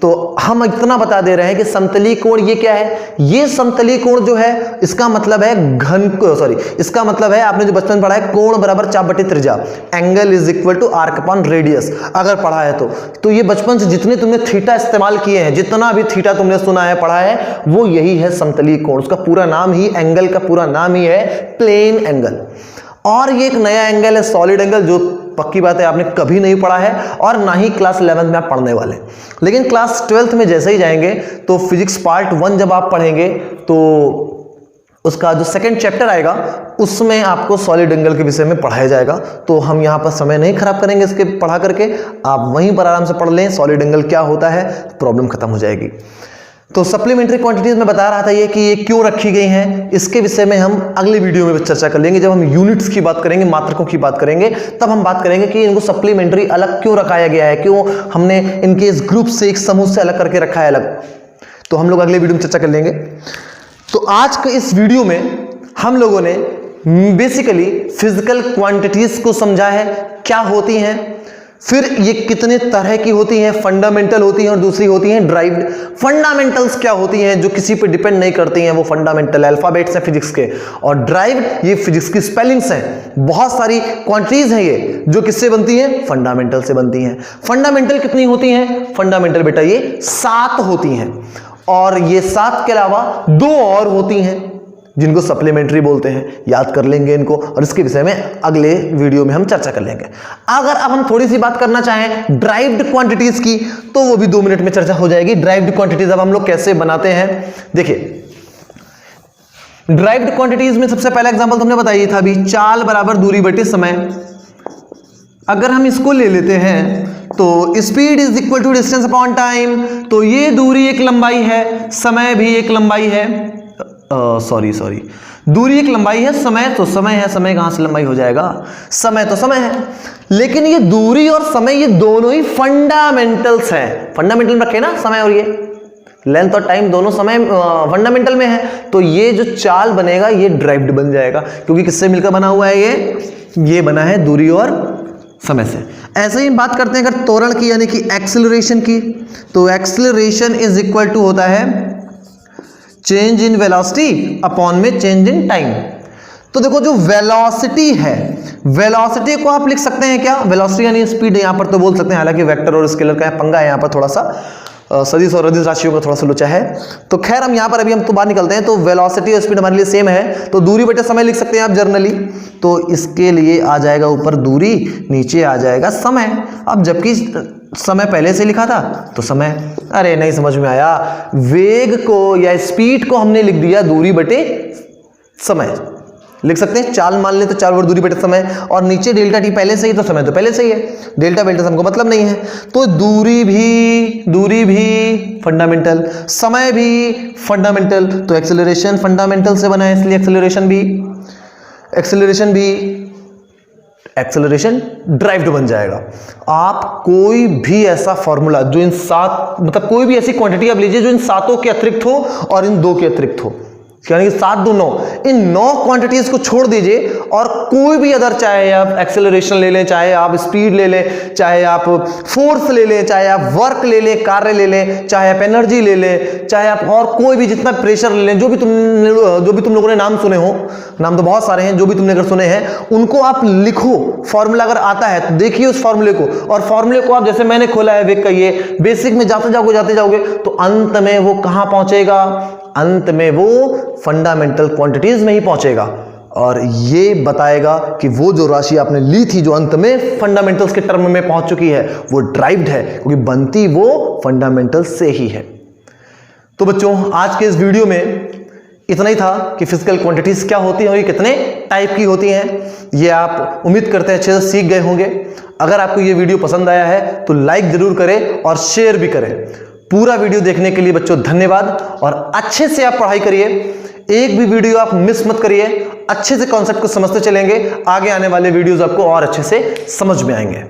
तो हम इतना बता दे रहे हैं कि समतलीय कोण ये क्या है? ये समतलीय कोण जो है, इसका मतलब है इसका मतलब है, आपने जो बचपन पढ़ा है, कोण बराबर चाप बटे त्रिज्या, angle is equal to arc upon radius, अगर पढ़ा है तो ये बचपन से जितने तुमने थीटा इस्तेमाल किए हैं, जितना भी थीटा तुमने सुना है, पढ़ा है, वो यही है समतलीय कोण। उसका पूरा नाम ही, एंगल का पूरा नाम ही है प्लेन एंगल। और ये एक नया एंगल है सॉलिड एंगल, जो पक्की बात है आपने कभी नहीं पढ़ा है और ना ही क्लास 11 में आप पढ़ने वाले। लेकिन क्लास 12th में जैसे ही जाएंगे तो फिजिक्स पार्ट 1 जब आप पढ़ेंगे तो उसका जो 2nd चैप्टर आएगा उसमें आपको सॉलिड एंगल के विषय में पढ़ाया जाएगा। तो हम यहाँ पर समय नहीं खराब करेंगे इसके पढ़ा करके, आप वहीं पर आराम से पढ़ लें सॉलिड एंगल क्या होता है, प्रॉब्लम खत्म हो जाएगी। तो सप्लीमेंट्री क्वांटिटीज में बता रहा था ये कि ये क्यों रखी गई हैं, इसके विषय में हम अगले वीडियो में चर्चा कर लेंगे। जब हम यूनिट्स की बात करेंगे, मात्रकों की बात करेंगे, तब हम बात करेंगे कि इनको सप्लीमेंट्री अलग क्यों रखाया गया है, क्यों हमने इनके इस ग्रुप से, एक समूह से अलग करके रखा है अलग। तो हम लोग अगले वीडियो में चर्चा कर लेंगे। तो आज के इस वीडियो में हम लोगों ने बेसिकली फिजिकल क्वांटिटीज को समझा है, क्या होती हैं, फिर ये कितने तरह की होती हैं, फंडामेंटल होती हैं और दूसरी होती हैं ड्राइव्ड। फंडामेंटल्स क्या होती हैं, जो किसी पे डिपेंड नहीं करती हैं, वो फंडामेंटल अल्फाबेट्स हैं फिजिक्स के। और ड्राइव्ड ये फिजिक्स की स्पेलिंग्स हैं। बहुत सारी क्वांटिटीज हैं ये जो किससे बनती हैं, फंडामेंटल से बनती हैं। फंडामेंटल कितनी होती हैं, फंडामेंटल बेटा ये 7 होती हैं, और ये 7 के अलावा 2 और होती हैं जिनको सप्लीमेंट्री बोलते हैं। याद कर लेंगे इनको, और इसके विषय में अगले वीडियो में हम चर्चा कर लेंगे। अगर अब हम थोड़ी सी बात करना चाहें ड्राइव्ड क्वांटिटीज की, तो वो भी 2 मिनट में चर्चा हो जाएगी। ड्राइव्ड क्वांटिटीज अब हम लोग कैसे बनाते हैं, देखिए ड्राइव्ड क्वांटिटीज में सबसे पहला एग्जांपल तुमने बताया था अभी, चाल बराबर दूरी बटे समय। अगर हम इसको ले लेते हैं तो speed is equal to distance upon time, तो ये दूरी एक लंबाई है, समय भी एक लंबाई है, दूरी एक लंबाई है, समय तो समय है, समय कहां से लंबाई हो जाएगा, समय तो समय है। लेकिन ये दूरी और समय ये दोनों ही फंडामेंटल्स हैं। फंडामेंटल में रखे ना समय, और ये लेंथ और टाइम दोनों समय फंडामेंटल में है। तो ये जो चाल बनेगा ये ड्राइव्ड बन जाएगा, क्योंकि किससे मिलकर बना हुआ है, ये बना है दूरी और समय से। ऐसे ही बात करते हैं अगर त्वरण की यानी कि एक्सेलरेशन की, तो एक्सेलरेशन इज इक्वल टू होता है चेंज इन वेलोसिटी अपॉन में चेंज इन टाइम। तो देखो जो वेलोसिटी है, वेलोसिटी को आप लिख सकते हैं क्या, वेलोसिटी यानी स्पीड यहां पर तो बोल सकते हैं, हालांकि वेक्टर और स्केलर का पंगा है यहां पर थोड़ा सा, सदिश और अदिश राशियों का थोड़ा सा लोचा है। तो खैर हम यहां पर अभी हम तो बाहर निकलते हैं। तो वेलोसिटी और स्पीड हमारे लिए सेम है, तो दूरी बटे समय लिख सकते हैं आप जर्नली। तो इसके लिए आ जाएगा ऊपर दूरी, नीचे आ जाएगा समय। अब जबकि समय पहले से लिखा था तो समय, अरे नहीं समझ में आया, वेग को या स्पीड को हमने लिख दिया दूरी बटे समय, लिख सकते हैं चाल मान ले तो चाल और दूरी बटे समय, और नीचे डेल्टा टी पहले से ही तो समय तो पहले से ही है, डेल्टा बेल्टा हमको मतलब नहीं है। तो दूरी भी फंडामेंटल, समय भी फंडामेंटल, तो एक्सेलरेशन फंडामेंटल से बना है, इसलिए एक्सेलरेशन ड्राइव्ड बन जाएगा। आप कोई भी ऐसा फॉर्मूला जो इन 7 मतलब कोई भी ऐसी क्वांटिटी आप लीजिए जो इन 7 के अतिरिक्त हो और इन 2 के अतिरिक्त हो, यानी कि 7 2 9, इन 9 क्वांटिटीज को छोड़ दीजिए और कोई भी अदर, चाहे आप एक्सेलरेशन ले लें, चाहे आप स्पीड ले लें, चाहे आप फोर्स ले लें, चाहे आप वर्क ले लें, कार्य ले लें, चाहे आप एनर्जी ले लें, चाहे आप और कोई भी जितना प्रेशर ले लें, जो भी तुम लोगों ने नाम सुने हो, नाम तो बहुत सारे हैं, जो भी तुमने अगर सुने हैं उनको आप लिखो। फॉर्मूला अगर आता है तो देखिए उस फॉर्मूले को, और फॉर्मूले को आप जैसे मैंने खोला है वेग का, ये बेसिक में जाते जाओगे तो अंत में वो कहां पहुंचेगा, अंत में वो फंडामेंटल क्वांटिटीज में ही पहुंचेगा, और ये बताएगा कि वो जो राशि आपने ली थी जो अंत में फंडामेंटल्स के टर्म में पहुंच चुकी है वो ड्राइव्ड है, क्योंकि बनती वो फंडामेंटल से ही है। तो बच्चों आज के इस वीडियो में इतना ही था कि फिजिकल क्वांटिटीज क्या होती हैं और ये कितने टाइप की होती हैं, ये आप उम्मीद करते हैं अच्छे से सीख गए होंगे। अगर आपको ये वीडियो पसंद आया है तो लाइक जरूर करें और शेयर भी करें। पूरा वीडियो देखने के लिए बच्चों धन्यवाद, और अच्छे से आप पढ़ाई करिए, एक भी वीडियो आप मिस मत करिए, अच्छे से कॉन्सेप्ट को समझते चलेंगे, आगे आने वाले वीडियोस आपको और अच्छे से समझ में आएंगे।